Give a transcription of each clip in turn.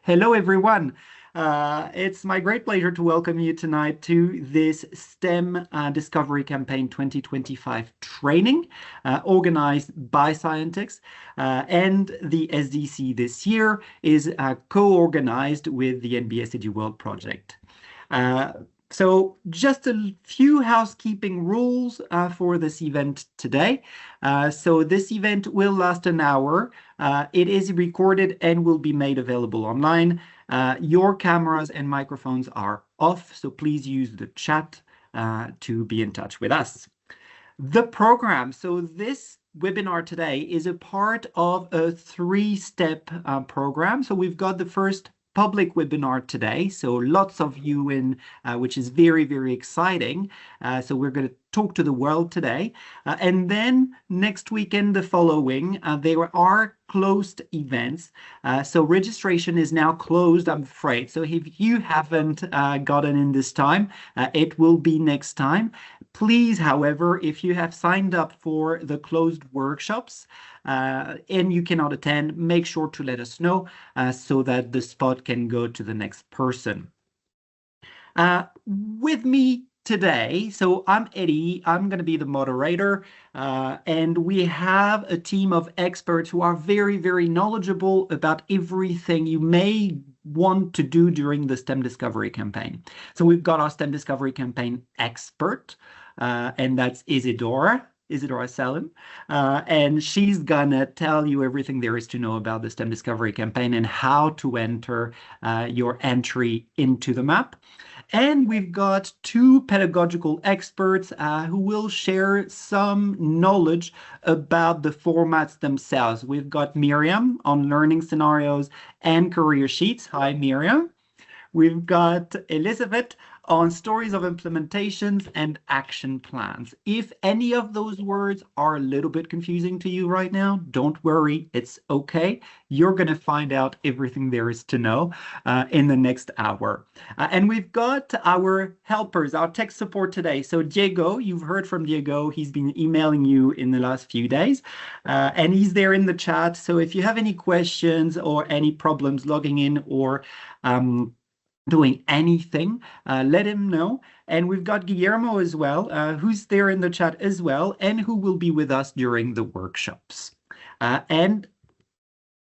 Hello, everyone. It's my great pleasure to welcome you tonight to this STEM Discovery Campaign 2025 training organized by Scientix. And the SDC this year is co-organized with the NBS EduWorld project. So just a few housekeeping rules for this event today. So this event will last an hour. It is recorded and will be made available online. Your cameras and microphones are off, so please use the chat to be in touch with us. The program. So this webinar today is a part of a three-step program. So we've got the first public webinar today, so lots of you in, which is very, very exciting. So we're going to talk to the world today. And then next weekend, the following, there are closed events. So registration is now closed, I'm afraid. So if you haven't gotten in this time, it will be next time. Please, however, if you have signed up for the closed workshops and you cannot attend, make sure to let us know so that the spot can go to the next person. With me today, so I'm Eddie, I'm going to be the moderator, and we have a team of experts who are very, very knowledgeable about everything you may want to do during the STEM Discovery Campaign. So we've got our STEM Discovery Campaign expert, and that's Isidora Salim, and she's gonna tell you everything there is to know about the STEM Discovery Campaign and how to enter your entry into the map. And we've got two pedagogical experts who will share some knowledge about the formats themselves. We've got Miriam on learning scenarios and career sheets. Hi, Miriam. We've got Elizabeth on stories of implementations and action plans. If any of those words are a little bit confusing to you right now, don't worry, it's okay. You're going to find out everything there is to know in the next hour. And we've got our helpers, our tech support today. So Diego, you've heard from Diego. He's been emailing you in the last few days, and he's there in the chat. So if you have any questions or any problems logging in or doing anything, let him know. And we've got Guillermo as well, who's there in the chat as well, and who will be with us during the workshops. And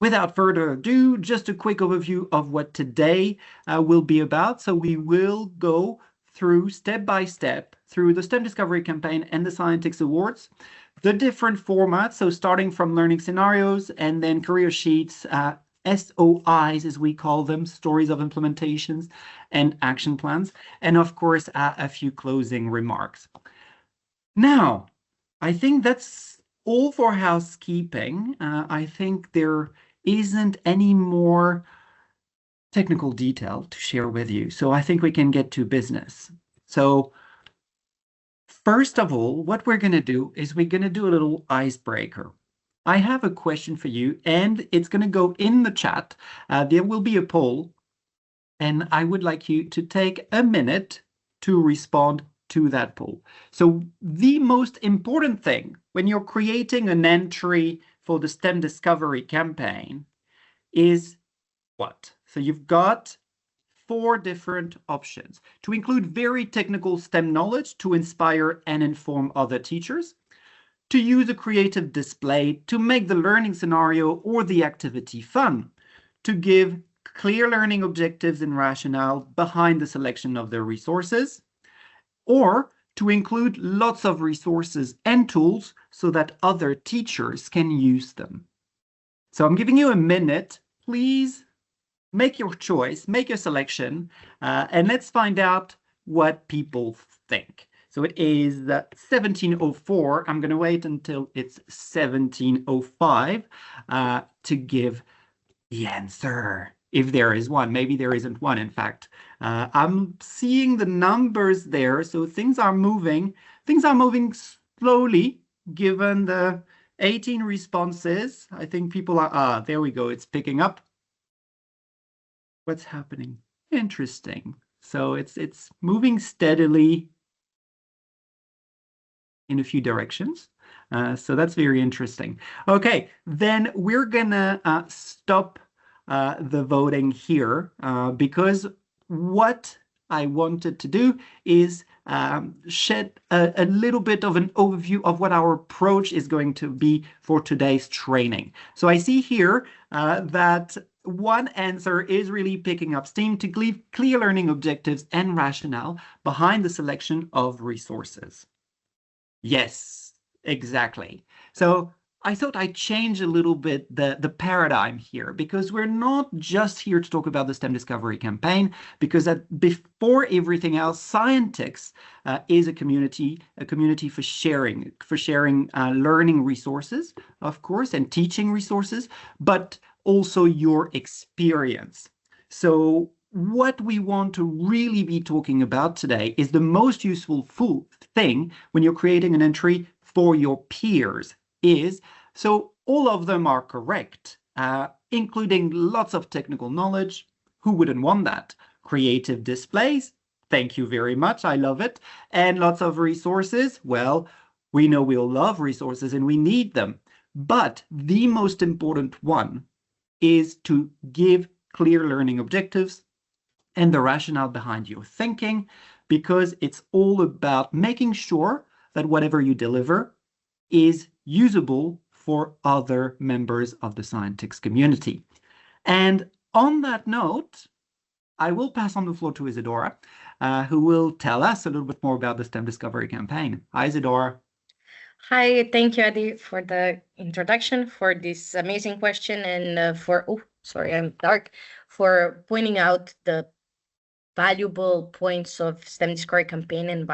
without further ado, just a quick overview of what today will be about. So we will go through step by step through the STEM Discovery Campaign and the Scientix Awards, the different formats. So starting from learning scenarios and then career sheets, SOIs, as we call them, stories of implementations and action plans, and of course, a few closing remarks. Now, I think that's all for housekeeping. I think there isn't any more technical detail to share with you, so I think we can get to business. So first of all, what we're going to do is we're going to do a little icebreaker. I have a question for you, and it's going to go in the chat. There will be a poll, and I would like you to take a minute to respond to that poll. So the most important thing when you're creating an entry for the STEM Discovery Campaign is what? So you've got 4 different options: to include very technical STEM knowledge to inspire and inform other teachers, to use a creative display to make the learning scenario or the activity fun, to give clear learning objectives and rationale behind the selection of their resources, or to include lots of resources and tools so that other teachers can use them. So I'm giving you a minute. Please make your choice, make your selection, and let's find out what people think. So it is 17:04. I'm going to wait until it's 17:05 to give the answer, if there is one. Maybe there isn't one, in fact. I'm seeing the numbers there, so things are moving. Things are moving slowly, given the 18 responses. I think people are, there we go, it's picking up. What's happening? Interesting. So it's moving steadily in a few directions. So that's very interesting. Okay, then we're gonna stop the voting here because what I wanted to do is shed a little bit of an overview of what our approach is going to be for today's training. So I see here that one answer is really picking up steam to give clear learning objectives and rationale behind the selection of resources. Yes, exactly. So I thought I'd change a little bit the paradigm here because we're not just here to talk about the STEM Discovery Campaign, because before everything else, Scientix is a community for sharing learning resources, of course, and teaching resources, but also your experience. So what we want to really be talking about today is the most useful thing when you're creating an entry for your peers is, so all of them are correct, including lots of technical knowledge. Who wouldn't want that? Creative displays. Thank you very much. I love it. And lots of resources. Well, we know we all love resources and we need them. But the most important one is to give clear learning objectives and the rationale behind your thinking, because it's all about making sure that whatever you deliver is usable for other members of the Scientix community. And on that note, I will pass on the floor to Isadora, who will tell us a little bit more about the STEM Discovery Campaign. Hi, Isadora. Hi, thank you, Adi, for the introduction, for this amazing question, and for pointing out the valuable points of STEM Discovery Campaign and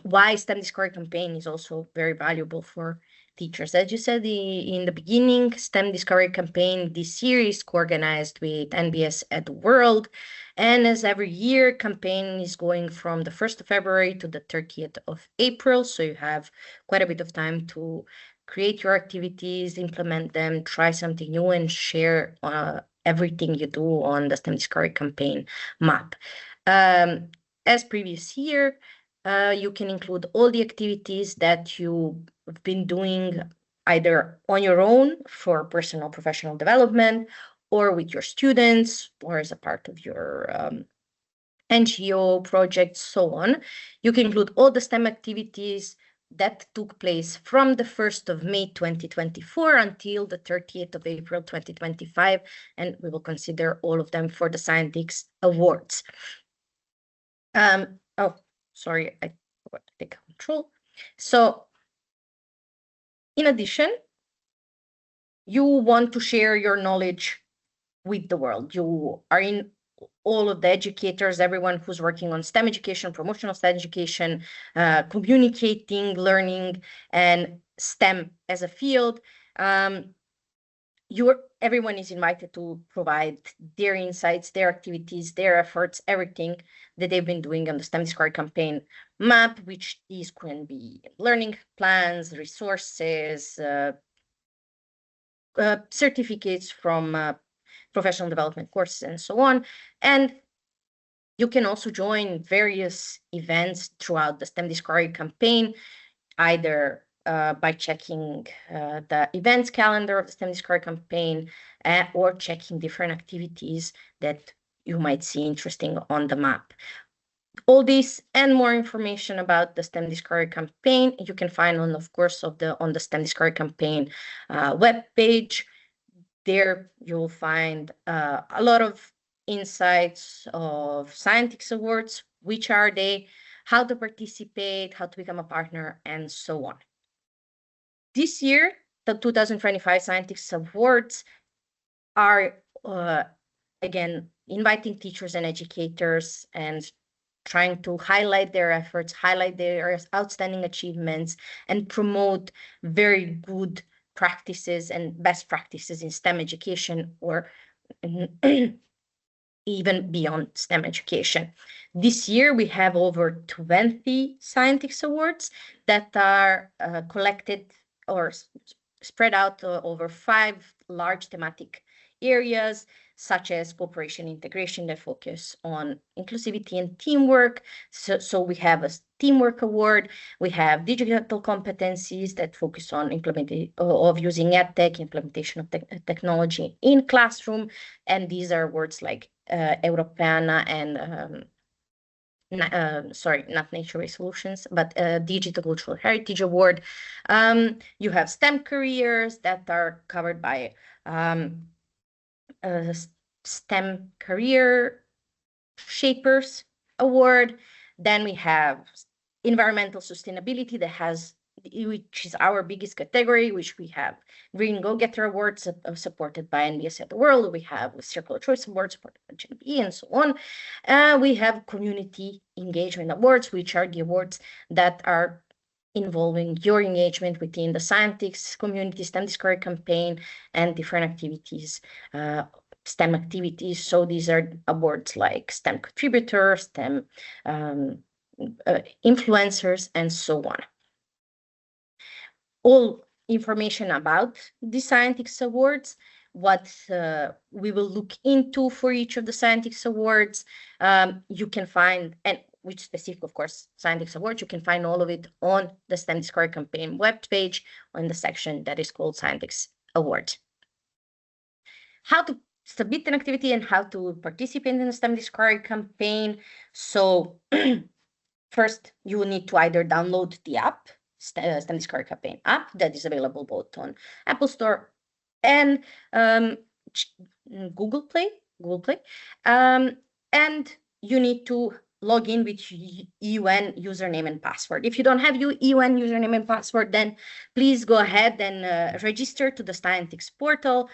why STEM Discovery Campaign is also very valuable for teachers. As you said in the beginning, STEM Discovery Campaign this year is co-organized with NBS at the World. And as every year, campaign is going from the 1st of February to the 30th of April. So you have quite a bit of time to create your activities, implement them, try something new, and share everything you do on the STEM Discovery Campaign map. As previous year, you can include all the activities that you've been doing either on your own for personal professional development or with your students or as a part of your NGO projects, so on. You can include all the STEM activities that took place from the 1st of May 2024 until the 30th of April 2025, and we will consider all of them for the Scientix Awards. Oh, sorry, I forgot to take control. So, in addition, you want to share your knowledge with the world. You are in all of the educators, everyone who's working on STEM education, promotional STEM education, communicating, learning, and STEM as a field. Everyone is invited to provide their insights, their activities, their efforts, everything that they've been doing on the STEM Discovery Campaign map, which these can be learning plans, resources, certificates from professional development courses, and so on. And you can also join various events throughout the STEM Discovery Campaign, either by checking the events calendar of the STEM Discovery Campaign or checking different activities that you might see interesting on the map. All this and more information about the STEM Discovery Campaign you can find on, of course, on the STEM Discovery Campaign webpage. There you'll find a lot of insights of Scientix Awards, which are they, how to participate, how to become a partner, and so on. This year, the 2025 Scientix Awards are, again, inviting teachers and educators and trying to highlight their efforts, highlight their outstanding achievements, and promote very good practices and best practices in STEM education or even beyond STEM education. This year, we have over 20 Scientix Awards that are collected or spread out over 5 large thematic areas such as cooperation integration that focus on inclusivity and teamwork. So we have a teamwork award. We have digital competencies that focus on implementation of using EdTech, implementation of technology in classroom. And these are words like Europeana and sorry, not nature-based solutions, but Digital Cultural Heritage Award. You have STEM careers that are covered by STEM Career Shapers Award. Then we have environmental sustainability that has, which is our biggest category, which we have Green Go-Getter Awards supported by NBS at the World. We have Circular Choice Awards supported by GNB and so on. We have Community Engagement Awards, which are the awards that are involving your engagement within the Scientix Community, STEM Discovery Campaign, and different activities, STEM activities. So these are awards like STEM Contributors, STEM Influencers, and so on. All information about the Scientix Awards, what we will look into for each of the Scientix Awards, you can find, and which specific, of course, Scientix Awards, you can find all of it on the STEM Discovery Campaign webpage on the section that is called Scientix Awards. How to submit an activity and how to participate in the STEM Discovery Campaign. So first, you will need to either download the app, STEM Discovery Campaign app, that is available both on Apple Store and Google Play. And you need to log in with EUN username and password. If you don't have your EUN username and password, then please go ahead and register to the Scientix portal,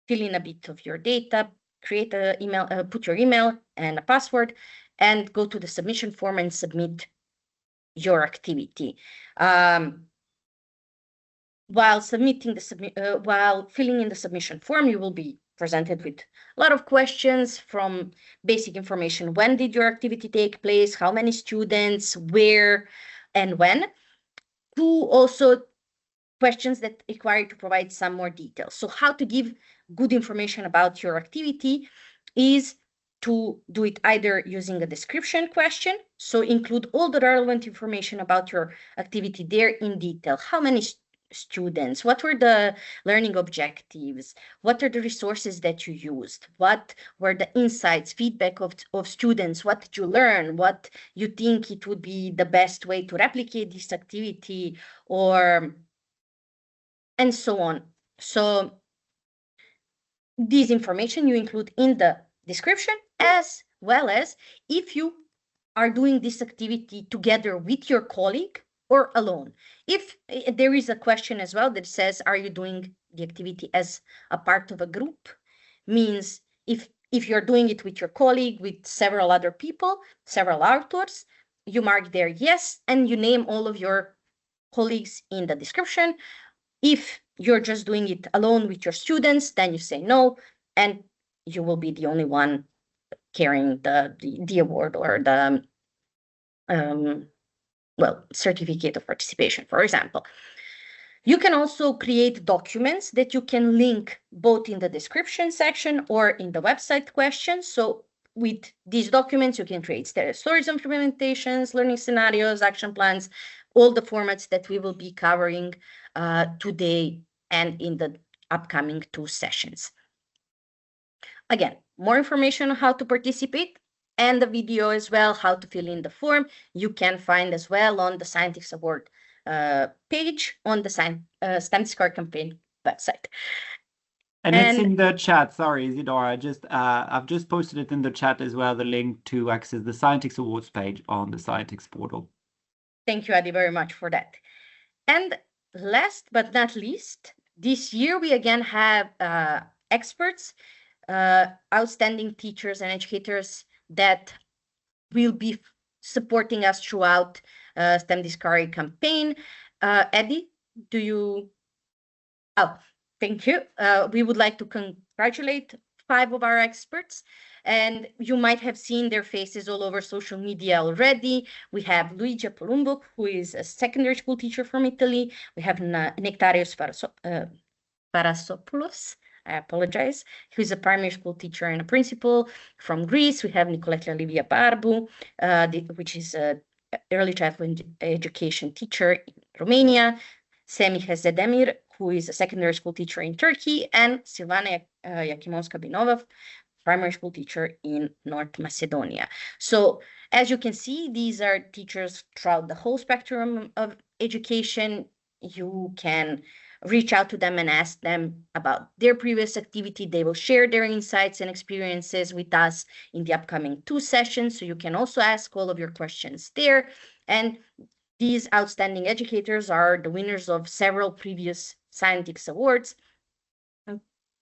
fill in a bit of your data, create an email, put your email and a password, and go to the submission form and submit your activity. While filling in the submission form, you will be presented with a lot of questions, from basic information: when did your activity take place, how many students, where, and when, to also questions that require you to provide some more details. So how to give good information about your activity is to do it either using a description question, so include all the relevant information about your activity there in detail. How many students, what were the learning objectives, what are the resources that you used, what were the insights, feedback of students, what did you learn, what you think it would be the best way to replicate this activity, or and so on. So this information you include in the description, as well as if you are doing this activity together with your colleague or alone. If there is a question as well that says, are you doing the activity as a part of a group? Means if you're doing it with your colleague, with several other people, several authors, you mark there yes, and you name all of your colleagues in the description. If you're just doing it alone with your students, then you say no, and you will be the only one carrying the award or the certificate of participation, for example. You can also create documents that you can link both in the description section or in the website question. So with these documents, you can create stories of implementations, learning scenarios, action plans, all the formats that we will be covering today and in the upcoming 2 sessions. Again, more information on how to participate and the video as well, how to fill in the form, you can find as well on the Scientix Award page on the STEM Discovery Campaign website. And it's in the chat. Sorry, Isidora. I've just posted it in the chat as well, the link to access the Scientix Awards page on the Scientix portal. Thank you, Adi, very much for that. And last but not least, this year we again have experts, outstanding teachers and educators that will be supporting us throughout STEM Discovery Campaign. Eddie, do you? Oh, thank you. We would like to congratulate 5 of our experts, and you might have seen their faces all over social media already. We have Luigi Palumbo, who is a secondary school teacher from Italy. We have Nectarios Parasopoulos, I apologize, who is a primary school teacher and a principal. From Greece, we have Nicoleta Livia Barbu, which is an early childhood education teacher in Romania. Semih Zedemir, who is a secondary school teacher in Turkey, and Silvana Yakimovska-Binova, primary school teacher in North Macedonia. So as you can see, these are teachers throughout the whole spectrum of education. You can reach out to them and ask them about their previous activity. They will share their insights and experiences with us in the upcoming 2 sessions. So you can also ask all of your questions there. And these outstanding educators are the winners of several previous Scientix Awards.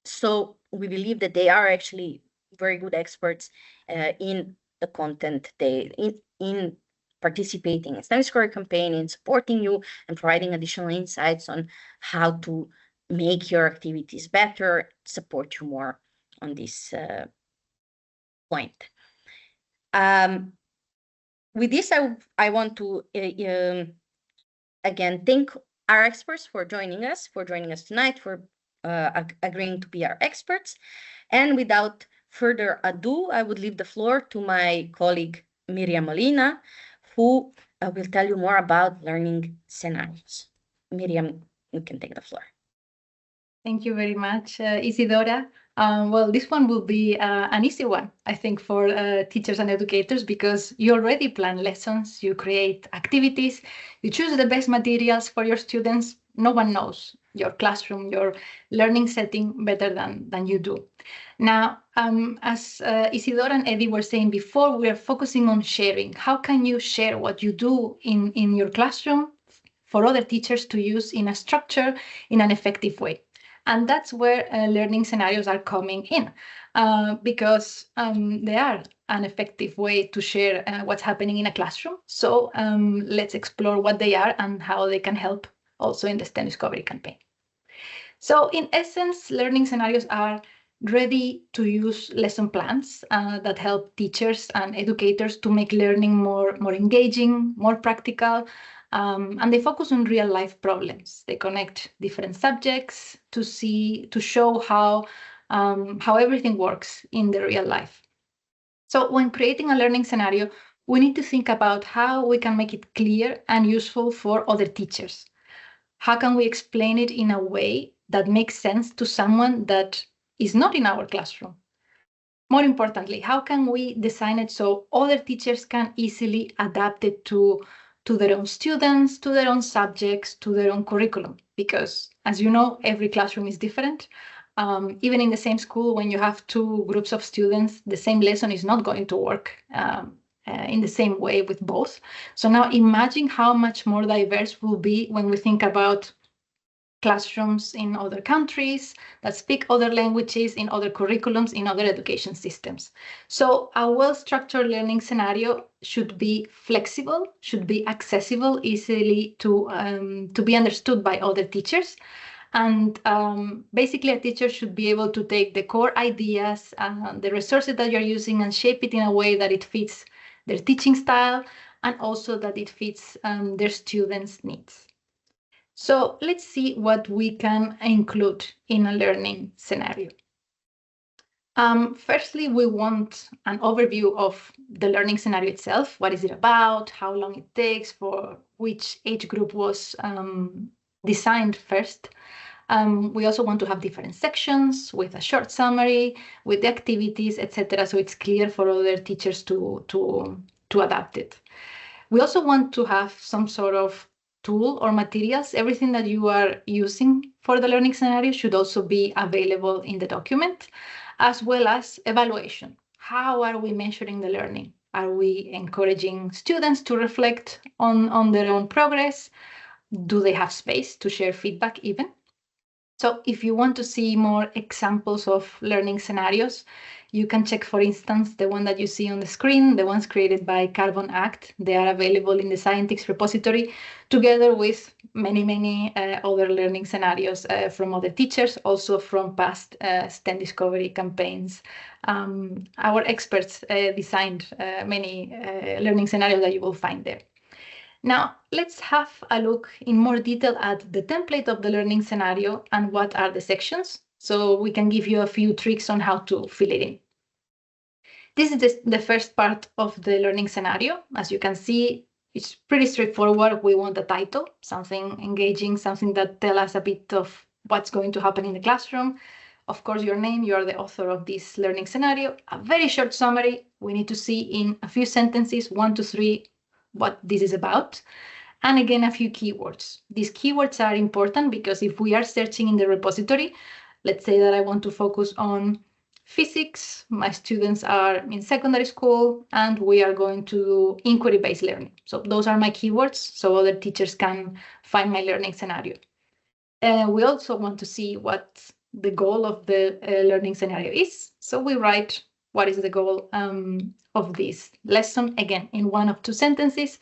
So we believe that they are actually very good experts in the content in participating in STEM Discovery campaign, in supporting you and providing additional insights on how to make your activities better, support you more on this point. With this, I want to again thank our experts for joining us tonight, for agreeing to be our experts. And without further ado, I would leave the floor to my colleague Miriam Molina, who will tell you more about learning scenarios. Miriam, you can take the floor. Thank you very much, Isidora. Well, this one will be an easy one, I think, for teachers and educators, because you already plan lessons, you create activities, you choose the best materials for your students. No one knows your classroom, your learning setting better than you do. Now, as Isidora and Eddie were saying before, we are focusing on sharing. How can you share what you do in your classroom for other teachers to use in a structure, in an effective way? And that's where learning scenarios are coming in, because they are an effective way to share what's happening in a classroom. So let's explore what they are and how they can help also in the STEM Discovery campaign. So in essence, learning scenarios are ready-to-use lesson plans that help teachers and educators to make learning more engaging, more practical, and they focus on real-life problems. They connect different subjects to show how everything works in the real life. So when creating a learning scenario, we need to think about how we can make it clear and useful for other teachers. How can we explain it in a way that makes sense to someone that is not in our classroom? More importantly, how can we design it so other teachers can easily adapt it to their own students, to their own subjects, to their own curriculum? Because, as you know, every classroom is different. Even in the same school, when you have 2 groups of students, the same lesson is not going to work in the same way with both. So now imagine how much more diverse we'll be when we think about classrooms in other countries that speak other languages, in other curriculums, in other education systems. So a well-structured learning scenario should be flexible, should be accessible, easily to be understood by other teachers. And basically, a teacher should be able to take the core ideas, the resources that you're using, and shape it in a way that it fits their teaching style, and also that it fits their students' needs. So let's see what we can include in a learning scenario. Firstly, we want an overview of the learning scenario itself. What is it about? How long it takes? For which age group was designed first? We also want to have different sections with a short summary, with the activities, etc. So it's clear for other teachers to adapt it. We also want to have some sort of tool or materials. Everything that you are using for the learning scenario should also be available in the document, as well as evaluation. How are we measuring the learning? Are we encouraging students to reflect on their own progress? Do they have space to share feedback even? So if you want to see more examples of learning scenarios, you can check, for instance, the one that you see on the screen, the ones created by Carbon Act. They are available in the Scientix repository, together with many other learning scenarios from other teachers, also from past STEM Discovery campaigns. Our experts designed many learning scenarios that you will find there. Now, let's have a look in more detail at the template of the learning scenario and what are the sections. So we can give you a few tricks on how to fill it in. This is the first part of the learning scenario. As you can see, it's pretty straightforward. We want a title, something engaging, something that tells us a bit of what's going to happen in the classroom. Of course, your name, you are the author of this learning scenario. A very short summary. We need to see in a few sentences, 1 to 3, what this is about. And again, a few keywords. These keywords are important because if we are searching in the repository, let's say that I want to focus on physics, my students are in secondary school, and we are going to do inquiry-based learning. So those are my keywords, so other teachers can find my learning scenario. We also want to see what the goal of the learning scenario is. So we write what is the goal of this lesson, again, in 1 or 2 sentences.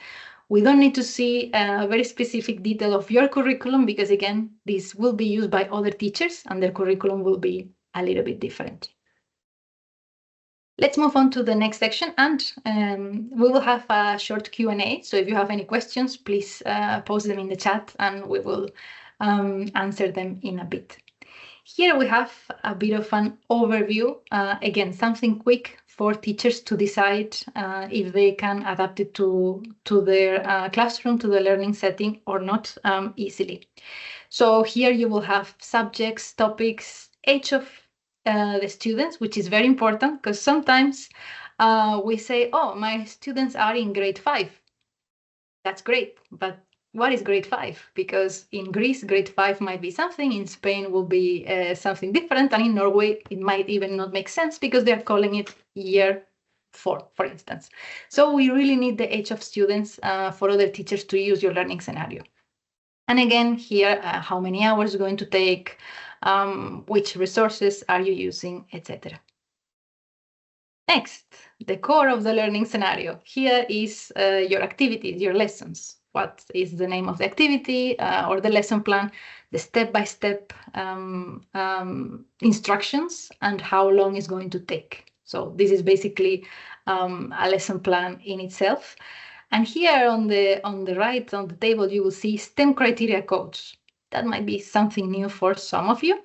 We don't need to see a very specific detail of your curriculum because, again, this will be used by other teachers and their curriculum will be a little bit different. Let's move on to the next section, and we will have a short Q&A. So if you have any questions, please post them in the chat and we will answer them in a bit. Here we have a bit of an overview, again, something quick for teachers to decide if they can adapt it to their classroom, to the learning setting or not easily. So here you will have subjects, topics, age of the students, which is very important because sometimes we say, oh, my students are in grade 5. That's great, but what is grade 5? Because in Greece, grade 5 might be something, in Spain will be something different, and in Norway, it might even not make sense because they're calling it year 4, for instance. So we really need the age of students for other teachers to use your learning scenario. And again, here, how many hours are going to take, which resources are you using, etc. Next, the core of the learning scenario. Here is your activities, your lessons. What is the name of the activity or the lesson plan, the step-by-step instructions, and how long it's going to take. So this is basically a lesson plan in itself. And here on the right on the table, you will see STEM criteria codes. That might be something new for some of you.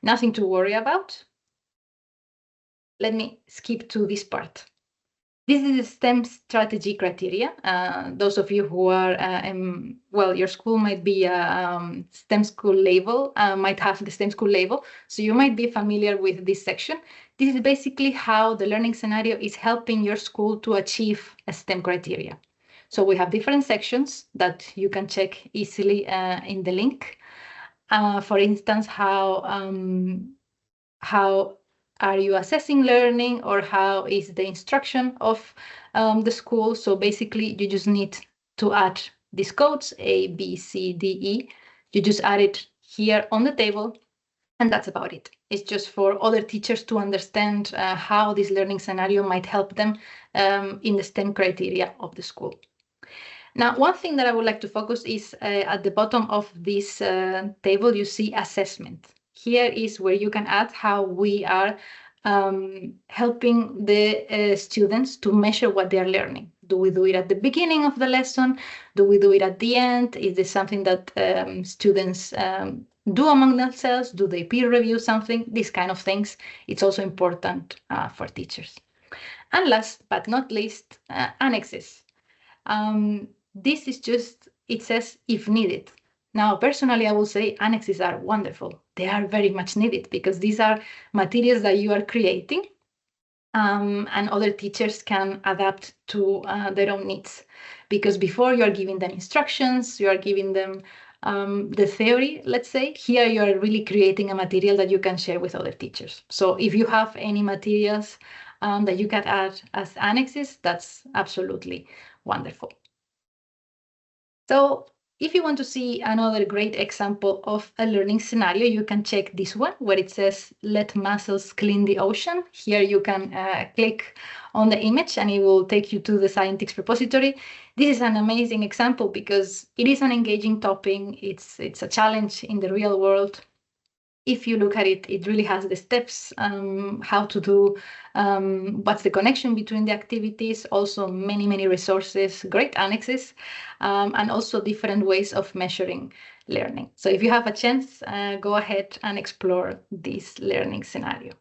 Nothing to worry about. Let me skip to this part. This is the STEM strategy criteria. Those of you who are, well, your school might be a STEM school label, might have the STEM school label. So you might be familiar with this section. This is basically how the learning scenario is helping your school to achieve a STEM criteria. So we have different sections that you can check easily in the link. For instance, how are you assessing learning, or how is the instruction of the school? So basically, you just need to add these codes, A, B, C, D, E. You just add it here on the table, and that's about it. It's just for other teachers to understand how this learning scenario might help them in the STEM criteria of the school. Now, one thing that I would like to focus is at the bottom of this table, you see assessment. Here is where you can add how we are helping the students to measure what they are learning. Do we do it at the beginning of the lesson? Do we do it at the end? Is this something that students do among themselves? Do they peer review something? These kind of things. It's also important for teachers. And last but not least, annexes. This is just, it says if needed. Now, personally, I will say annexes are wonderful. They are very much needed because these are materials that you are creating and other teachers can adapt to their own needs. Because before you are giving them instructions, you are giving them the theory, let's say. Here you are really creating a material that you can share with other teachers. So if you have any materials that you can add as annexes, that's absolutely wonderful. So if you want to see another great example of a learning scenario, you can check this one where it says, let mussels clean the ocean. Here you can click on the image and it will take you to the Scientix repository. This is an amazing example because it is an engaging topic. It's a challenge in the real world. If you look at it, it really has the steps, how to do, what's the connection between the activities, also many resources, great annexes, and also different ways of measuring learning. So if you have a chance, go ahead and explore this learning scenario.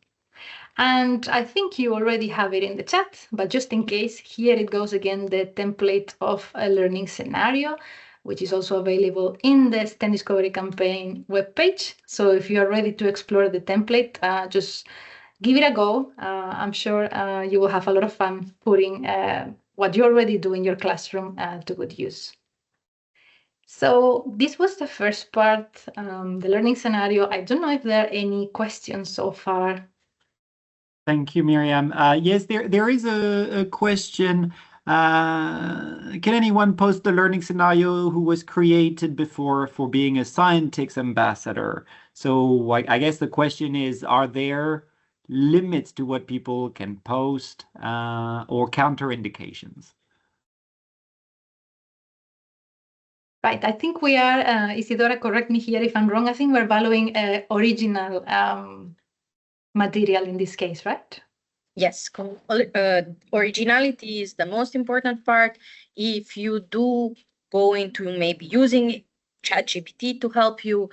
And I think you already have it in the chat, but just in case, here it goes again, the template of a learning scenario, which is also available in the STEM Discovery Campaign webpage. So if you are ready to explore the template, just give it a go. I'm sure you will have a lot of fun putting what you already do in your classroom to good use. So this was the first part, the learning scenario. I don't know if there are any questions so far. Thank you, Miriam. Yes, there is a question. Can anyone post the learning scenario who was created before for being a Scientix ambassador? So I guess the question is, are there limits to what people can post or counterindications? Right, I think we are, Isidora, correct me here if I'm wrong, I think we're valuing original material in this case, right? Yes, originality is the most important part. If you do go into maybe using ChatGPT to help you,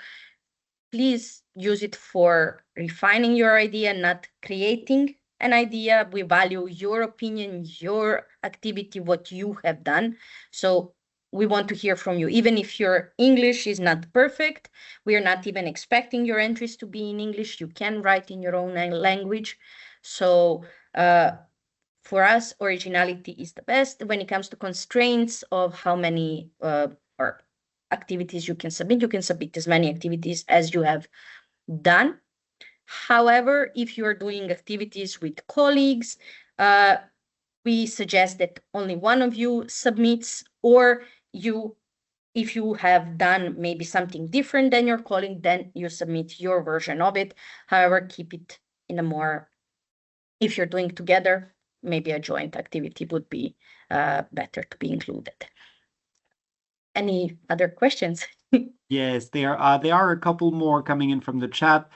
please use it for refining your idea, not creating an idea. We value your opinion, your activity, what you have done. So we want to hear from you. Even if your English is not perfect, we are not even expecting your entries to be in English. You can write in your own language. So for us, originality is the best. When it comes to constraints of how many or activities you can submit as many activities as you have done. However, if you are doing activities with colleagues, we suggest that only one of you submits, or if you have done maybe something different than your colleague, then you submit your version of it. However, keep it in a more, if you're doing together, maybe a joint activity would be better to be included. Any other questions? Yes, there are a couple more coming in from the chat.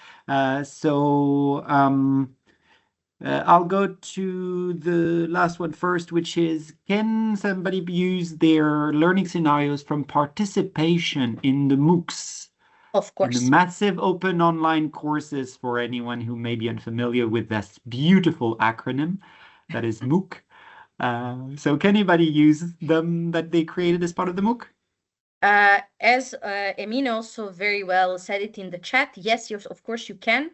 I'll go to the last one first, which is, can somebody use their learning scenarios from participation in the MOOCs? Of course. In the massive open online courses, for anyone who may be unfamiliar with this beautiful acronym, that is MOOC. So can anybody use them that they created as part of the MOOC? As Emine also very well said it in the chat, yes, of course you can.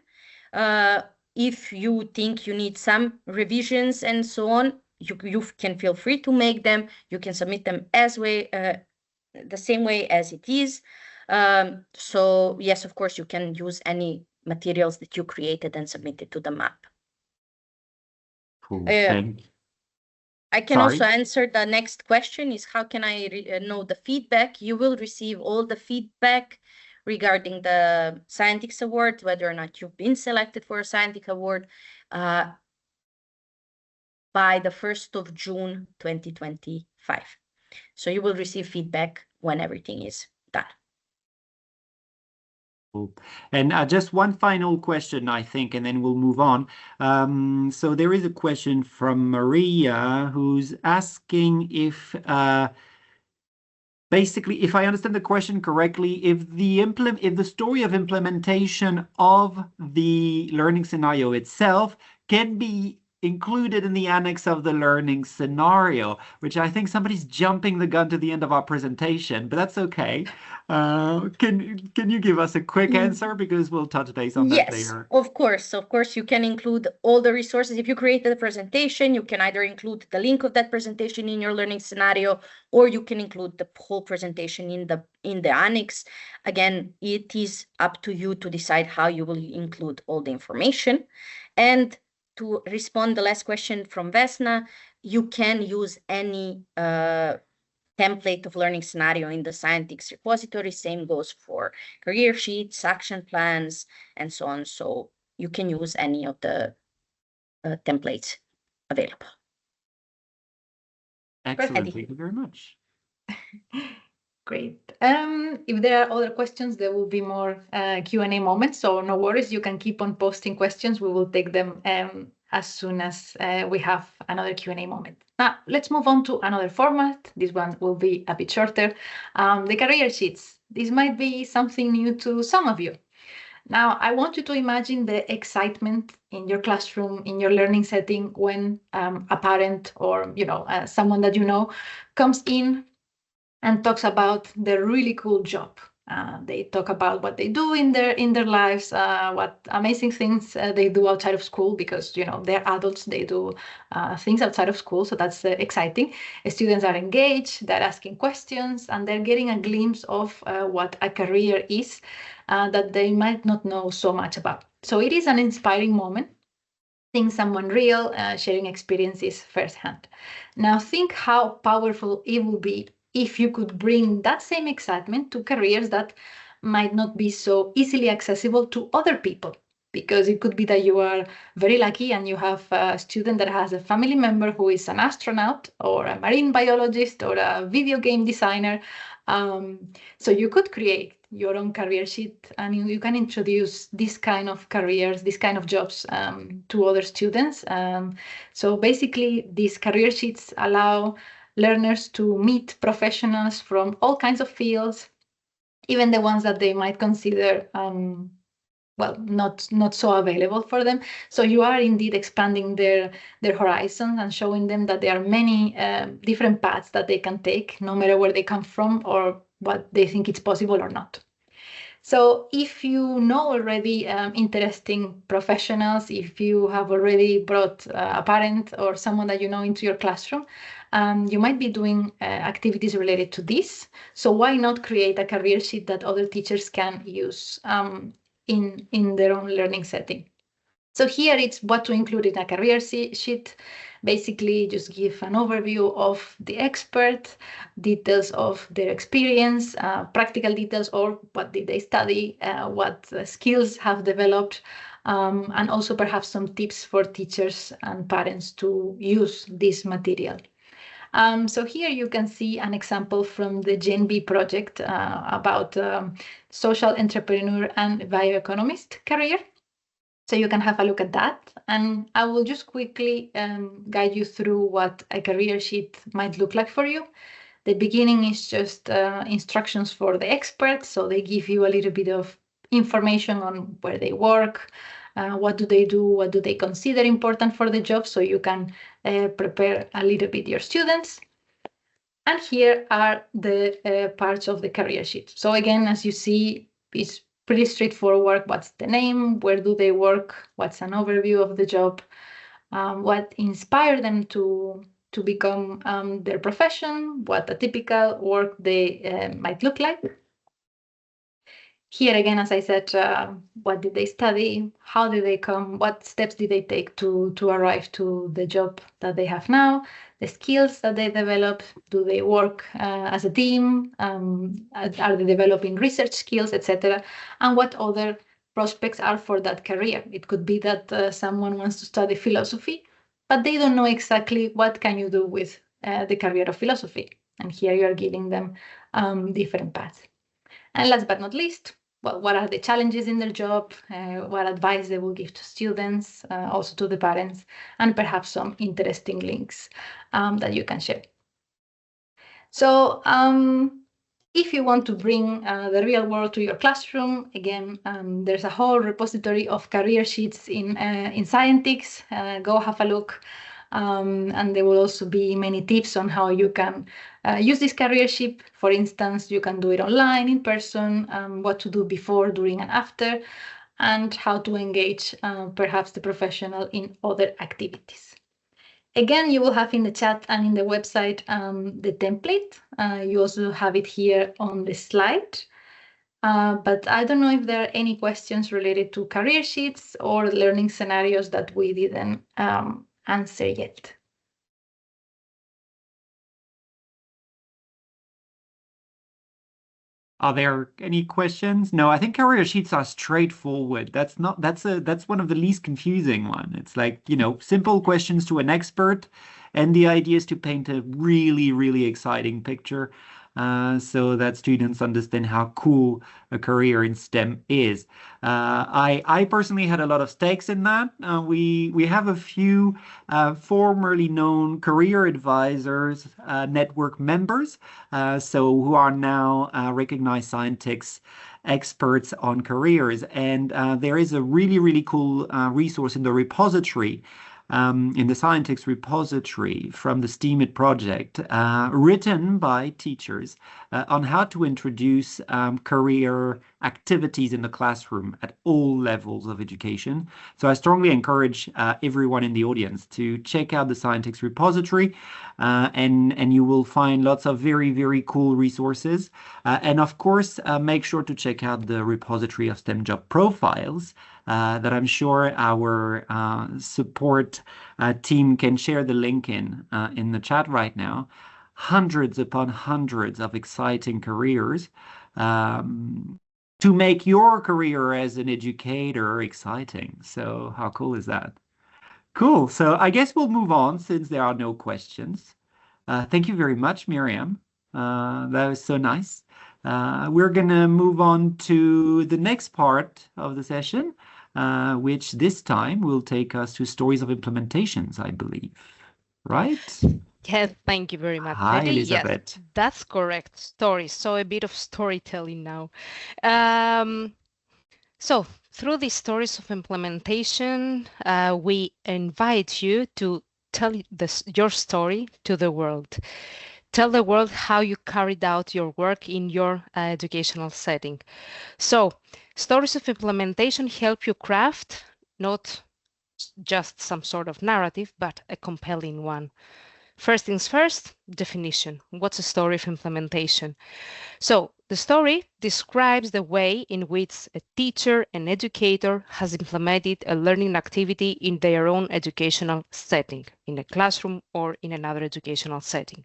If you think you need some revisions and so on, you can feel free to make them. You can submit them the same way as it is. So yes, of course, you can use any materials that you created and submit it to the map. Cool. I can also answer the next question is, how can I know the feedback? You will receive all the feedback regarding the Scientix Award, whether or not you've been selected for a Scientix Award by the 1st of June, 2025. So you will receive feedback when everything is done. Cool. And just one final question, I think, and then we'll move on. So there is a question from Maria who's asking if, basically, if I understand the question correctly, if the story of implementation of the learning scenario itself can be included in the annex of the learning scenario, which I think somebody's jumping the gun to the end of our presentation, but that's okay. Can you give us a quick answer, because we'll touch base on that later? Of course, you can include all the resources. If you created a presentation, you can either include the link of that presentation in your learning scenario, or you can include the whole presentation in the annex. Again, it is up to you to decide how you will include all the information. And to respond the last question from Vesna, you can use any template of learning scenario in the Scientix repository. Same goes for career sheets, action plans, and so on. So you can use any of the templates available. Excellent. Thank you very much. Great. If there are other questions, there will be more Q&A moments, so no worries. You can keep on posting questions. We will take them as soon as we have another Q&A moment. Now, let's move on to another format. This one will be a bit shorter. The career sheets. this might be something new to some of you. Now, I want you to imagine the excitement in your classroom, in your learning setting, when a parent or someone that you know comes in and talks about their really cool job. They talk about what they do in their lives, what amazing things they do outside of school, because they're adults, they do things outside of school, so that's exciting. Students are engaged, they're asking questions, and they're getting a glimpse of what a career is that they might not know so much about. So it is an inspiring moment, seeing someone real, sharing experiences firsthand. Now think how powerful it would be if you could bring that same excitement to careers that might not be so easily accessible to other people. Because it could be that you are very lucky and you have a student that has a family member who is an astronaut or a marine biologist or a video game designer. So you could create your own career sheet, and you can introduce this kind of careers, this kind of jobs to other students. So basically, these career sheets allow learners to meet professionals from all kinds of fields, even the ones that they might consider not so available for them. So you are indeed expanding their horizons and showing them that there are many different paths that they can take, no matter where they come from or what they think it's possible or not. So if you know already interesting professionals, if you have already brought a parent or someone that you know into your classroom, you might be doing activities related to this. So why not create a career sheet that other teachers can use in their own learning setting? So here it's what to include in a career sheet. Basically, just give an overview of the expert, details of their experience, practical details, or what did they study, what skills have developed, and also perhaps some tips for teachers and parents to use this material. So here you can see an example from the Gen B project about social entrepreneur and bioeconomist career. So you can have a look at that. And I will just quickly guide you through what a career sheet might look like for you. The beginning is just instructions for the experts. So they give you a little bit of information on where they work, what do they do, what do they consider important for the job, so you can prepare a little bit your students. And here are the parts of the career sheet. So again, as you see, it's pretty straightforward. What's the name? Where do they work? What's an overview of the job? What inspired them to become their profession? What a typical work day might look like? Here again, as I said, what did they study? How did they come? What steps did they take to arrive to the job that they have now? The skills that they develop? Do they work as a team? Are they developing research skills, etc.? And what other prospects are for that career? It could be that someone wants to study philosophy, but they don't know exactly what can you do with the career of philosophy. And here you are giving them different paths. And last but not least, well, what are the challenges in their job? What advice they will give to students, also to the parents, and perhaps some interesting links that you can share. So if you want to bring the real world to your classroom, again, there's a whole repository of career sheets in Scientix. Go have a look. And there will also be many tips on how you can use this career sheet. For instance, you can do it online, in person, what to do before, during, and after, and how to engage perhaps the professional in other activities. Again, you will have in the chat and in the website the template. You also have it here on the slide. But I don't know if there are any questions related to career sheets or learning scenarios that we didn't answer yet. Are there any questions? No, I think career sheets are straightforward. That's one of the least confusing one. It's like, simple questions to an expert, and the idea is to paint a really, really exciting picture. so that students understand how cool a career in STEM is. I personally had a lot of stakes in that. We have a few formerly known career advisors, network members, so who are now recognized Scientix experts on careers. And there is a really cool resource in the repository, in the Scientix repository from the STEAMIT project, written by teachers on how to introduce career activities in the classroom at all levels of education. So I strongly encourage everyone in the audience to check out the Scientix repository, and you will find lots of very cool resources. And of course, make sure to check out the repository of STEM job profiles that I'm sure our support team can share the link in the chat right now. Hundreds upon hundreds of exciting careers to make your career as an educator exciting. So how cool is that? Cool. So I guess we'll move on since there are no questions. Thank you very much, Miriam. That was so nice. We're going to move on to the next part of the session, which this time will take us to stories of implementations, I believe. Right? Yes, thank you very much. Hi, Teddy. Elizabeth. Yes, that's correct. Stories. So a bit of storytelling now. So through these stories of implementation, we invite you to tell your story to the world. Tell the world how you carried out your work in your educational setting. So stories of implementation help you craft not just some sort of narrative, but a compelling one. First things first, definition. What's a story of implementation? So the story describes the way in which a teacher, an educator, has implemented a learning activity in their own educational setting, in a classroom or in another educational setting.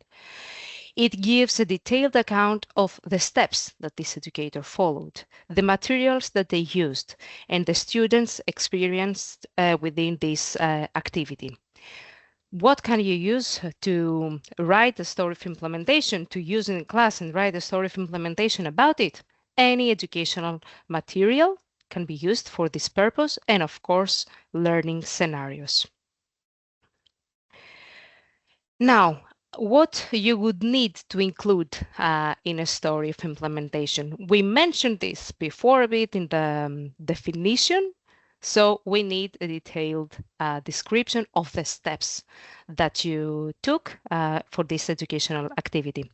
It gives a detailed account of the steps that this educator followed, the materials that they used, and the students experienced within this activity. What can you use to write a story of implementation, to use in class and write a story of implementation about it? Any educational material can be used for this purpose, and of course, learning scenarios. Now, what you would need to include in a story of implementation. We mentioned this before a bit in the definition. So we need a detailed description of the steps that you took for this educational activity.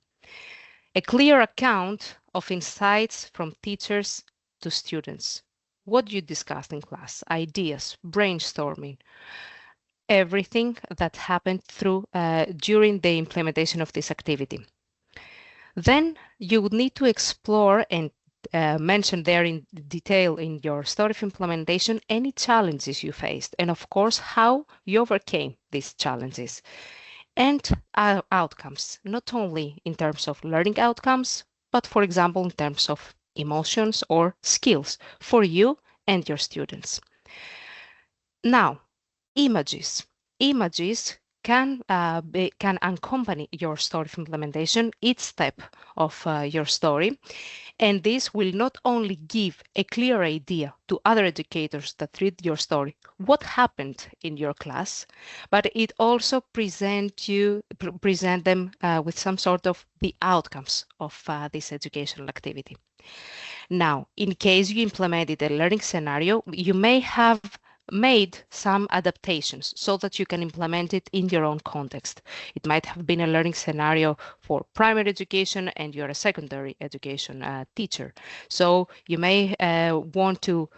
A clear account of insights from teachers to students. What you discussed in class, ideas, brainstorming, everything that happened during the implementation of this activity. Then you would need to explore and mention there in detail in your story of implementation any challenges you faced, and of course how you overcame these challenges, and outcomes, not only in terms of learning outcomes, but for example in terms of emotions or skills for you and your students. Now, images can accompany your story of implementation, each step of your story, and this will not only give a clear idea to other educators that read your story what happened in your class, but it also present them with some sort of the outcomes of this educational activity. Now, in case you implemented a learning scenario, you may have made some adaptations so that you can implement it in your own context. It might have been a learning scenario for primary education and you're a secondary education teacher. So you may want to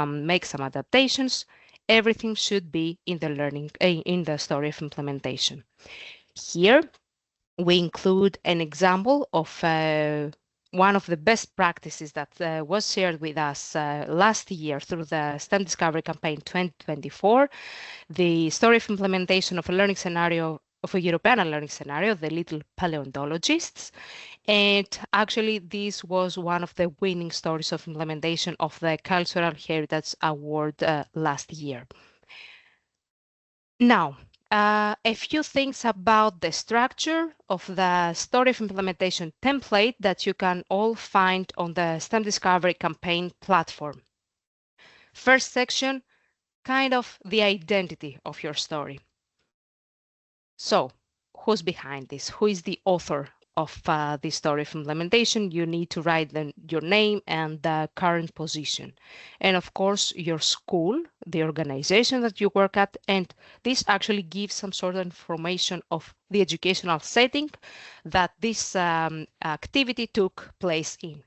make some adaptations. Everything should be in the story of implementation. Here we include an example of one of the best practices that was shared with us last year through the STEM Discovery Campaign 2024, the story of implementation of a learning scenario, of a European learning scenario, the Little Paleontologists. And actually, this was one of the winning stories of implementation of the Cultural Heritage Award last year. Now, a few things about the structure of the story of implementation template that you can all find on the STEM Discovery Campaign platform. First section, kind of the identity of your story. So, who's behind this? Who is the author of the story of implementation? You need to write your name and the current position. And of course, your school, the organization that you work at, and this actually gives some sort of information of the educational setting that this activity took place in.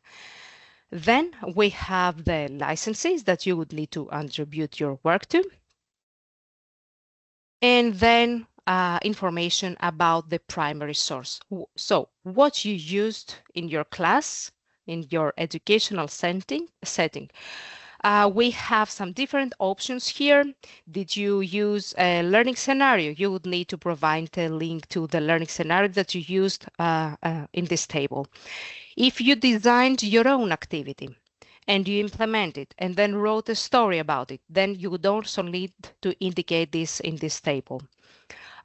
Then we have the licenses that you would need to attribute your work to. And then information about the primary source. So what you used in your class, in your educational setting. We have some different options here. Did you use a learning scenario? You would need to provide a link to the learning scenario that you used in this table. If you designed your own activity and you implement it and then wrote a story about it, then you would also need to indicate this in this table.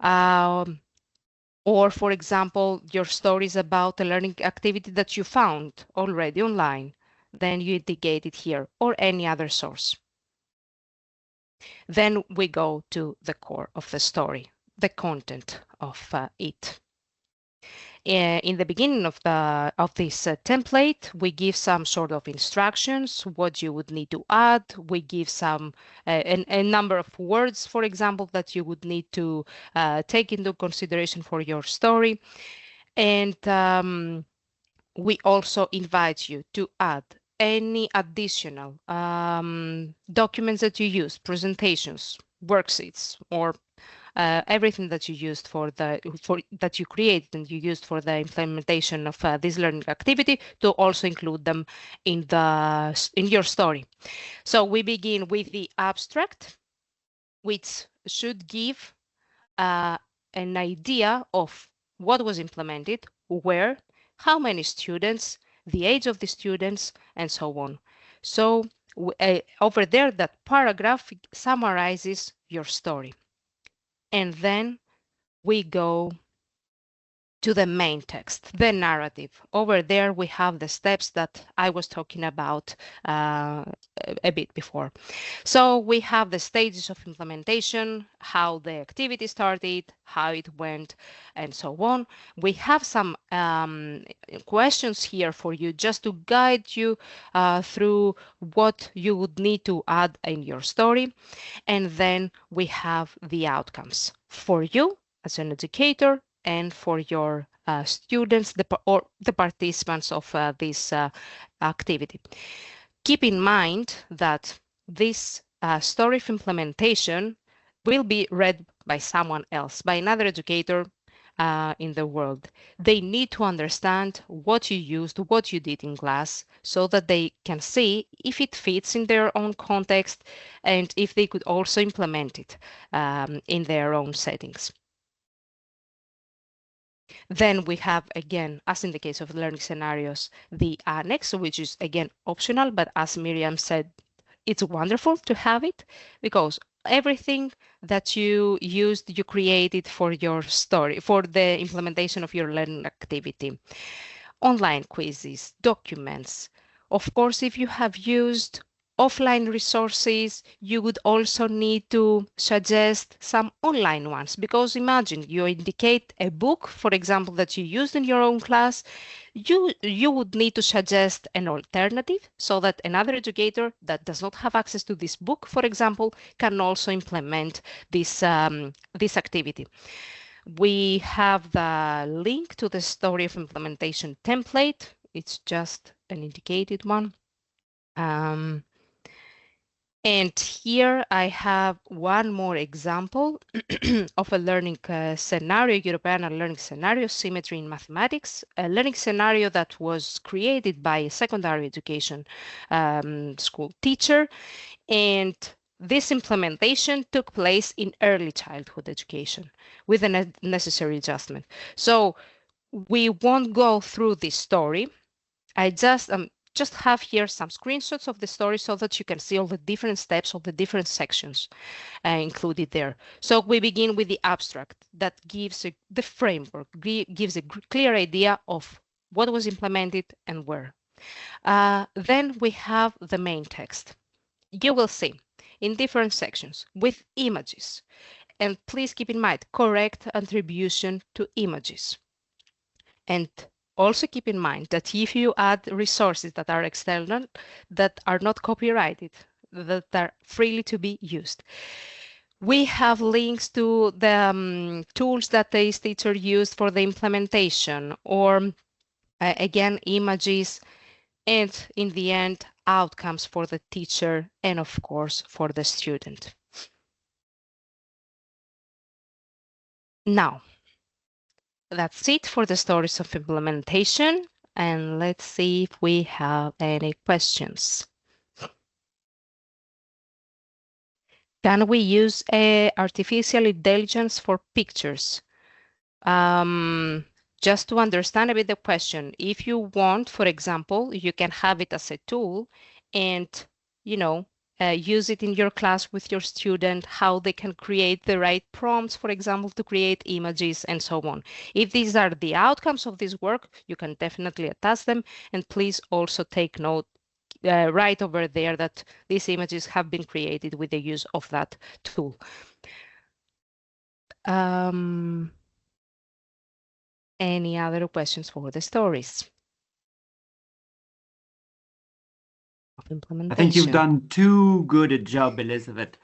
Or, for example, your story is about a learning activity that you found already online, then you indicate it here, or any other source. Then we go to the core of the story, the content of it. In the beginning of this template, we give some sort of instructions, what you would need to add. We give some a number of words, for example, that you would need to take into consideration for your story. And we also invite you to add any additional documents that you use, presentations, worksheets, or everything that you used that you created and you used for the implementation of this learning activity, to also include them in your story. So we begin with the abstract, which should give an idea of what was implemented, where, how many students, the age of the students, and so on. So over there, that paragraph summarizes your story. And then we go to the main text, the narrative. Over there, we have the steps that I was talking about a bit before. So we have the stages of implementation, how the activity started, how it went, and so on. We have some questions here for you just to guide you through what you would need to add in your story. And then we have the outcomes for you as an educator and for your students or the participants of this activity. Keep in mind that this story of implementation will be read by someone else, by another educator in the world. They need to understand what you used, what you did in class, so that they can see if it fits in their own context and if they could also implement it in their own settings. Then we have, again, as in the case of learning scenarios, the annex, which is again optional, but as Miriam said, it's wonderful to have it because everything that you used, you created for your story, for the implementation of your learning activity. Online quizzes, documents. Of course, if you have used offline resources, you would also need to suggest some online ones, because imagine you indicate a book, for example, that you used in your own class. You would need to suggest an alternative so that another educator that does not have access to this book, for example, can also implement this activity. We have the link to the story of implementation template. It's just an indicated one. And here I have one more example of a learning scenario, European learning scenario, symmetry in mathematics, a learning scenario that was created by a secondary education school teacher. And this implementation took place in early childhood education with a necessary adjustment. So we won't go through this story. I just just have here some screenshots of the story so that you can see all the different steps of the different sections included there. So we begin with the abstract that gives the framework, gives a clear idea of what was implemented and where. Then we have the main text. You will see in different sections with images. And please keep in mind, correct attribution to images. And also keep in mind that if you add resources that are external, that are not copyrighted, that are freely to be used. We have links to the tools that the teacher used for the implementation, or again, images, and in the end, outcomes for the teacher and of course for the student. Now, that's it for the stories of implementation, and let's see if we have any questions. Can we use artificial intelligence for pictures? Just to understand a bit the question, if you want, for example, you can have it as a tool and, you know, use it in your class with your student, how they can create the right prompts, for example, to create images and so on. If these are the outcomes of this work, you can definitely attach them. And please also take note right over there that these images have been created with the use of that tool. Any other questions for the stories of implementation? I think you've done too good a job, Elizabeth.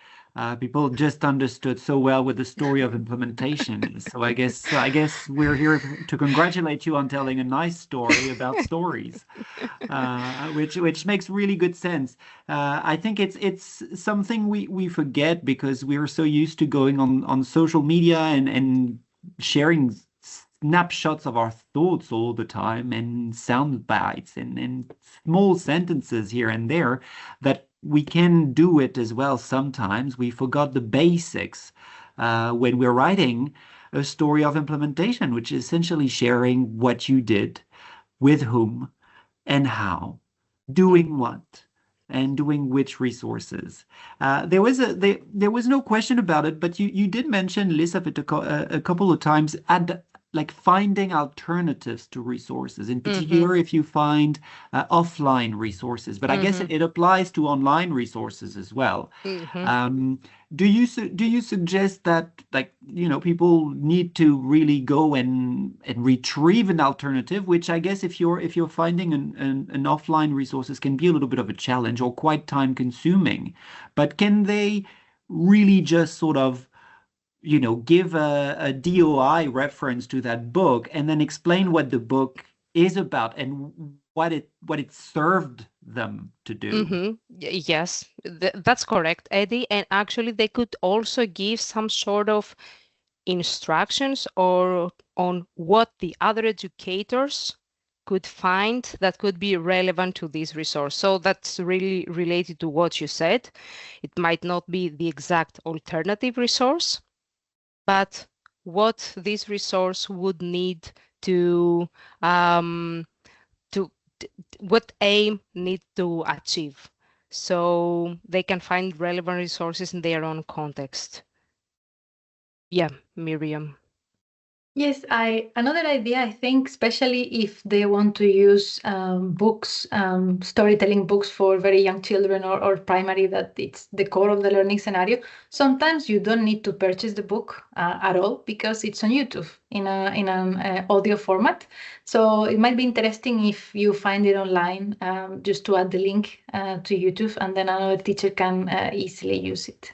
People just understood so well with the story of implementation. So I guess we're here to congratulate you on telling a nice story about stories, which makes really good sense. I think it's something we forget because we're so used to going on social media and sharing snapshots of our thoughts all the time and sound bites and small sentences here and there that we can do it as well. Sometimes we forgot the basics when we're writing a story of implementation, which is essentially sharing what you did, with whom, and how, doing what, and doing which resources. There was no question about it, but you did mention, Elisabeth, a couple of times, like finding alternatives to resources, in particular if you find offline resources. But I guess it applies to online resources as well. Do you suggest that, like, you know, people need to really go and retrieve an alternative, which I guess if you're finding an offline resources can be a little bit of a challenge or quite time consuming, but can they really just sort of, you know, give a DOI reference to that book and then explain what the book is about and what it served them to do? Yes, that's correct, Eddie. And actually, they could also give some sort of instructions or on what the other educators could find that could be relevant to this resource. So that's really related to what you said. It might not be the exact alternative resource, but what this resource would need to what aim need to achieve, so they can find relevant resources in their own context. Yeah, Miriam. Yes, another idea, I think, especially if they want to use books, storytelling books for very young children or primary, that it's the core of the learning scenario. Sometimes you don't need to purchase the book at all because it's on YouTube in an audio format. So it might be interesting if you find it online, just to add the link to YouTube, and then another teacher can easily use it.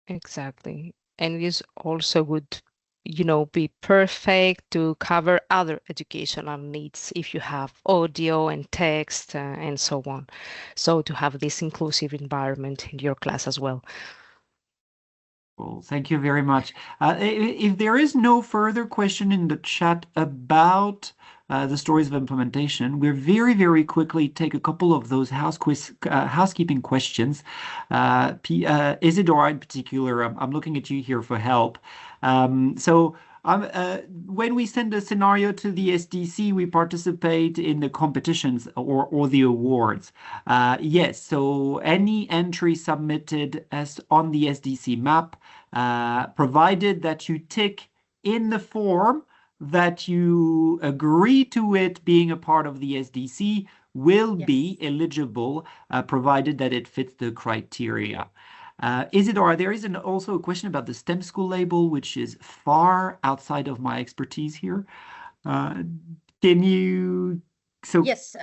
Exactly, and it is also would, you know, be perfect to cover other educational needs if you have audio and text and so on. So to have this inclusive environment in your class as well. Well, thank you very much. If there is no further question in the chat about the stories of implementation, we're very quickly take a couple of those housekeeping questions. Isidora in particular, I'm looking at you here for help. So When we send a scenario to the SDC, we participate in the competitions or the awards. Yes, so any entry submitted as on the SDC map, provided that you tick in the form that you agree to it being a part of the SDC, will be eligible, provided that it fits the criteria. Isidora, there is also a question about the STEM school label, which is far outside of my expertise here. Can you... Yes,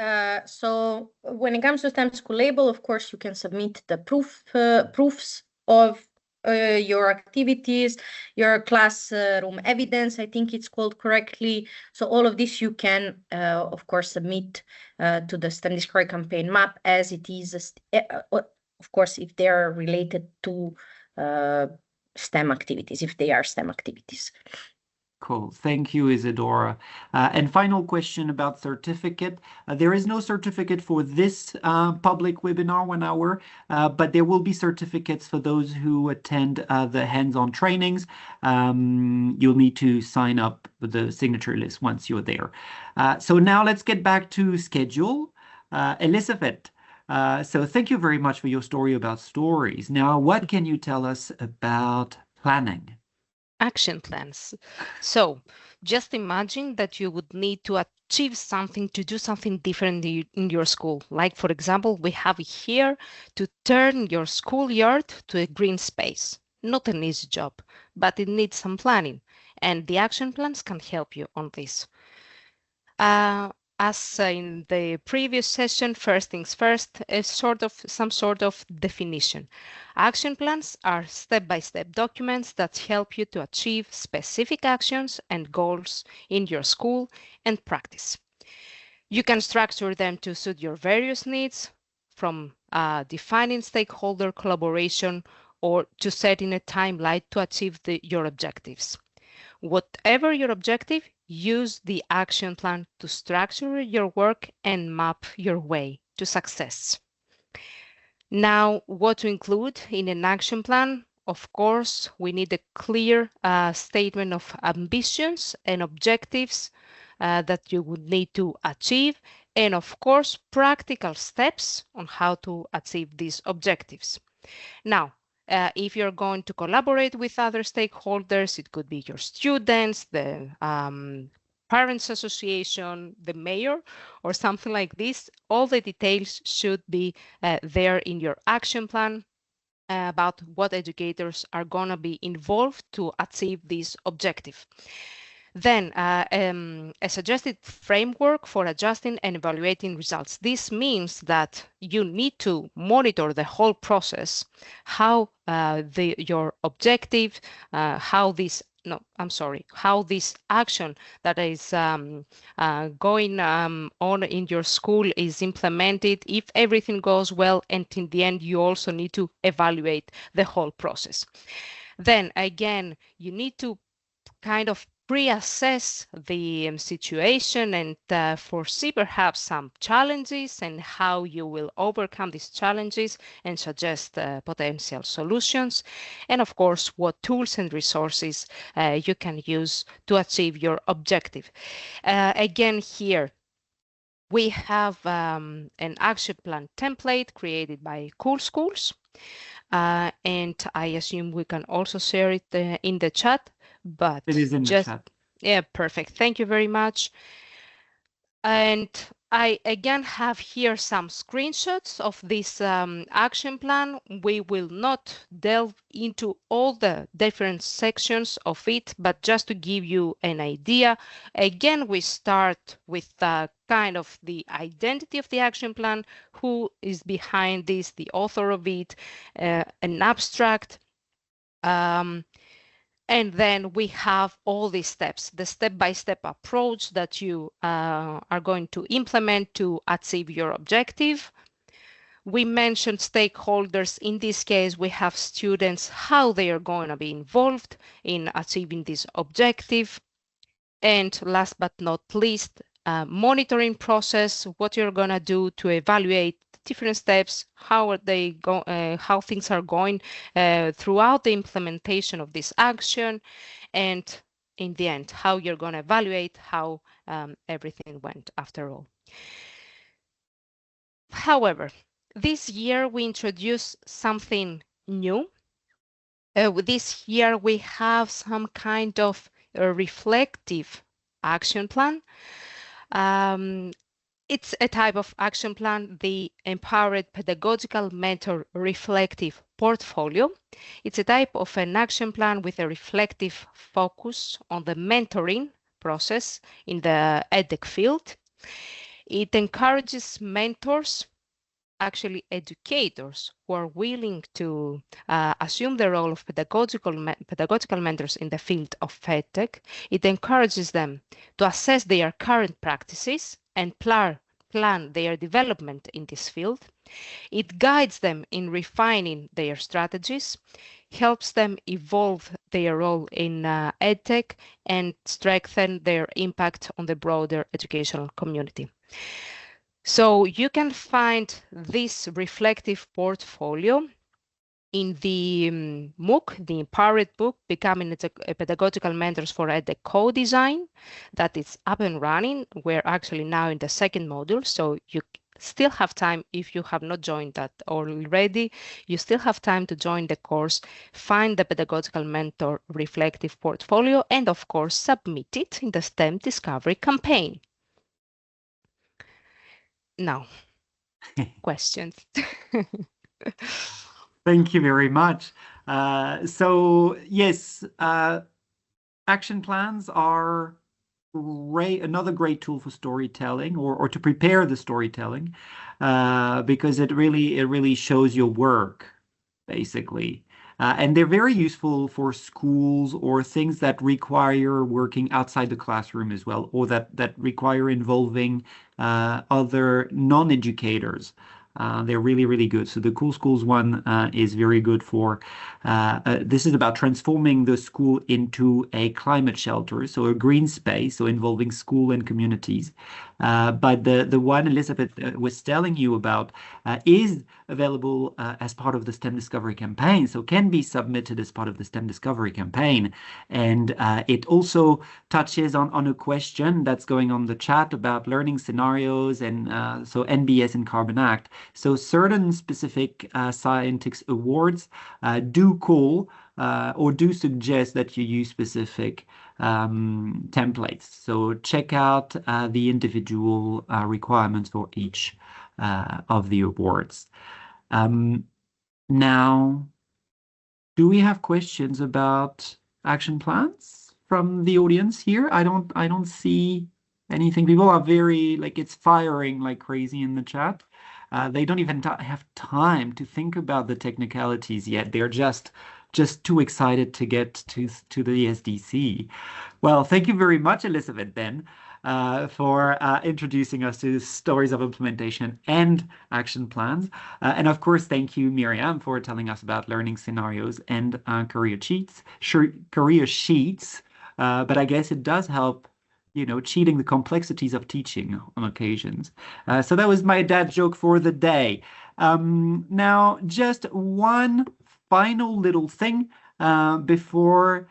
so when it comes to STEM school label, of course, you can submit the proofs of your activities, your classroom evidence, I think it's called correctly. So all of this you can, of course, submit to the STEM Discovery Campaign map as it is, of course, if they are related to STEM activities, if they are STEM activities. Cool. Thank you, Isidora. And final question about certificate. There is no certificate for this public webinar 1 hour, but there will be certificates for those who attend the hands-on trainings. You'll need to sign up with the signature list once you're there. So now let's get back to schedule. Elizabeth, so thank you very much for your story about stories. Now, what can you tell us about planning? Action plans. So just imagine that you would need to achieve something, to do something different in your school. Like, for example, we have here to turn your schoolyard to a green space. Not an easy job, but it needs some planning, and the action plans can help you on this. As in the previous session, first things first, some sort of definition. Action plans are step-by-step documents that help you to achieve specific actions and goals in your school and practice. You can structure them to suit your various needs, from defining stakeholder collaboration or to setting a timeline to achieve your objectives. Whatever your objective, use the action plan to structure your work and map your way to success. Now, what to include in an action plan? Of course, we need a clear statement of ambitions and objectives that you would need to achieve, and of course, practical steps on how to achieve these objectives. Now, if you're going to collaborate with other stakeholders, it could be your students, the parents association, the mayor, or something like this. All the details should be there in your action plan about what educators are going to be involved to achieve this objective. Then a suggested framework for adjusting and evaluating results. This means that you need to monitor the whole process, how your objective, how this action that is going on in your school is implemented, if everything goes well, and in the end you also need to evaluate the whole process. Then again, you need to kind of pre-assess the situation and foresee perhaps some challenges and how you will overcome these challenges and suggest potential solutions. And of course, what tools and resources you can use to achieve your objective. Again, here, we have an action plan template created by Cool Schools. And I assume we can also share it in the chat. But it is in the chat. Yeah, perfect. Thank you very much. And I again have here some screenshots of this action plan. We will not delve into all the different sections of it, but just to give you an idea, again, we start with kind of the identity of the action plan, who is behind this, the author of it, an abstract, and then we have all these steps, the step-by-step approach that you are going to implement to achieve your objective. We mentioned stakeholders. In this case, we have students, how they are going to be involved in achieving this objective. And last but not least, monitoring process, what you're going to do to evaluate different steps, how things are going throughout the implementation of this action, and in the end, how you're going to evaluate how everything went after all. However, this year we introduced something new. This year we have some kind of a reflective action plan. It's a type of action plan, the Empowered Pedagogical Mentor Reflective Portfolio. It's a type of an action plan with a reflective focus on the mentoring process in the EdTech field. It encourages mentors, actually educators, who are willing to assume the role of pedagogical mentors in the field of EdTech. It encourages them to assess their current practices and plan their development in this field. It guides them in refining their strategies, helps them evolve their role in EdTech, and strengthen their impact on the broader educational community. So you can find this reflective portfolio in the MOOC, the Empowered book, Becoming a Pedagogical Mentors for EdTech Co-Design, that is up and running. We're actually now in the second module, so you still have time. If you have not joined that already, you still have time to join the course, find the Pedagogical Mentor Reflective Portfolio, and of course, submit it in the STEM Discovery campaign. Now, questions. Thank you very much. So yes, action plans are another great tool for storytelling or to prepare the storytelling, because it really shows your work, basically. And they're very useful for schools or things that require working outside the classroom as well, or that require involving other non-educators. They're really good. So the Cool Schools one is very good for, this is about transforming the school into a climate shelter, so a green space, so involving school and communities. But the one Elizabeth was telling you about is available as part of the STEM Discovery campaign, so can be submitted as part of the STEM Discovery campaign. And it also touches on a question that's going on the chat about learning scenarios and so NBS and Carbon Act. So certain specific Scientix awards do call or do suggest that you use specific templates. So check out the individual requirements for each of the awards. Now, do we have questions about action plans from the audience here? I don't see anything. People are very, like, it's firing like crazy in the chat. They don't even have time to think about the technicalities yet. They're just too excited to get to the SDC. Well, thank you very much, Elizabeth, then, for introducing us to stories of implementation and action plans. And of course, thank you, Miriam, for telling us about learning scenarios and career sheets. But I guess it does help, cheating the complexities of teaching on occasions. So that was my dad joke for the day. Now, just one final little thing before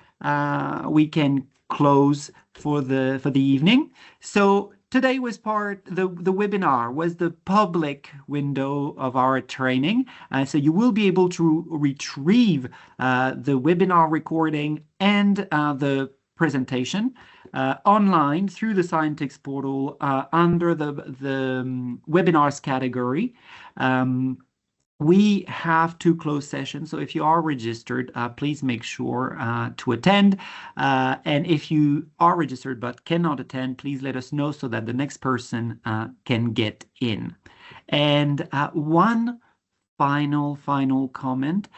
we can close for the evening. So today was the webinar was the public window of our training. So you will be able to retrieve the webinar recording and the presentation online through the Scientix portal under the webinars category. We have 2 closed sessions, so if you are registered, please make sure to attend. And if you are registered but cannot attend, please let us know so that the next person can get in. And one final comment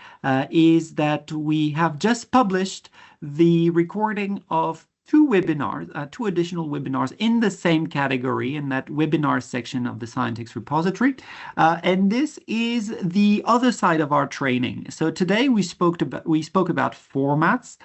is that we have just published the recording of 2 webinars, 2 additional webinars in the same category in that webinar section of the Scientix repository. And this is the other side of our training. So today we spoke about formats.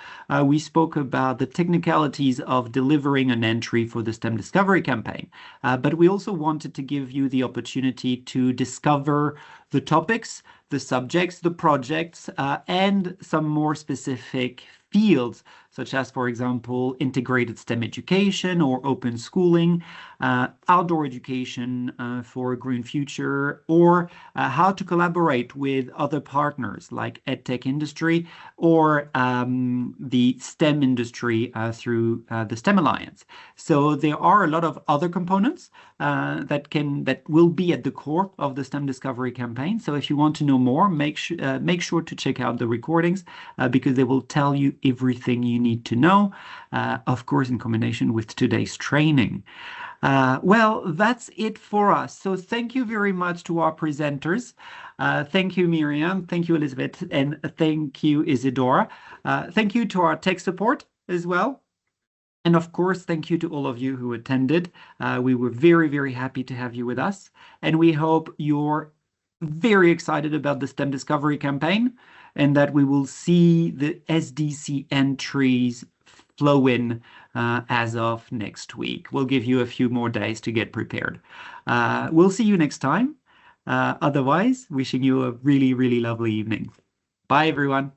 We spoke about the technicalities of delivering an entry for the STEM Discovery campaign. But we also wanted to give you the opportunity to discover the topics, the subjects, the projects, and some more specific fields. such as, for example, integrated STEM education or open schooling, outdoor education for a green future, or how to collaborate with other partners like EdTech industry or the STEM industry through the STEM Alliance. So there are a lot of other components that will be at the core of the STEM Discovery campaign. So if you want to know more, make sure to check out the recordings because they will tell you everything you need to know, of course, in combination with today's training. Well, that's it for us. So thank you very much to our presenters. Thank you, Miriam. Thank you, Elizabeth. And thank you, Isidora. Thank you to our tech support as well. And of course, thank you to all of you who attended. We were very, very happy to have you with us. And we hope you're very excited about the STEM Discovery campaign and that we will see the SDC entries flow in as of next week. We'll give you a few more days to get prepared. We'll see you next time. Otherwise, wishing you a really, really lovely evening. Bye, everyone.